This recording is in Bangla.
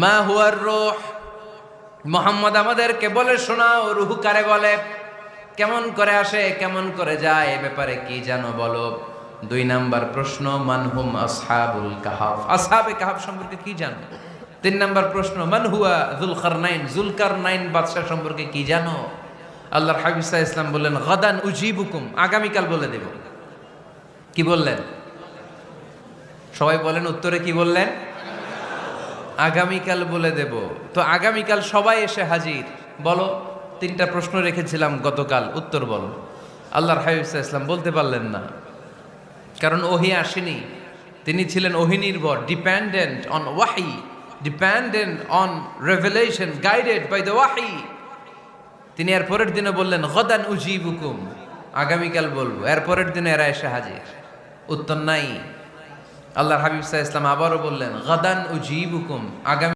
মা হুয়ার রূহ, মুহাম্মদ আমাদেরকে বলে শোনাও রূহ কারে বলে, কেমন করে আসে, কেমন করে যায়, এ ব্যাপারে কি জানো বলো। 2 নাম্বার প্রশ্ন, মানহুম আসহাবুল কাহাফ, আসহাবে কাহাফ সম্পর্কে কি জানো। 3 নাম্বার প্রশ্ন, মান হুয়া যুলকারনাইন, যুলকারনাইন বাদশা সম্পর্কে কি জানো। আল্লাহর হাবিব সাল্লাল্লাহু আলাইহি ওয়াসাল্লাম বললেন, গাদান উজিবুকুম, আগামীকাল বলে দেব। কি বললেন? সবাই বলেন উত্তরে কি বললেন? আগামীকাল বলে দেব। তো আগামীকাল সবাই এসে হাজির। বলো, 3টা প্রশ্ন রেখেছিলাম গতকাল, উত্তর বলো। আল্লাহর হাবিব সাল্লাল্লাহু আলাইহি ওয়াসাল্লাম বলতে পারলেন না, কারণ ওহী আসেনি। তিনি ছিলেন ওহী নির্ভর, ডিপেন্ডেন্ট অন ওয়াহি, dependent on revelation, guided by the ওয়াহি। তিনি এর পরের দিনে বললেন, গাদান উজিবুকুম, আগামীকাল বলবো। এর পরের দিনে এরা এসে হাজির, উত্তর নাই। আল্লাহর হাবিব সাল্লাল্লাহু আলাইহি ওয়াসাল্লাম আবারও বললেন, গাদান উজিবুকুম, আগামী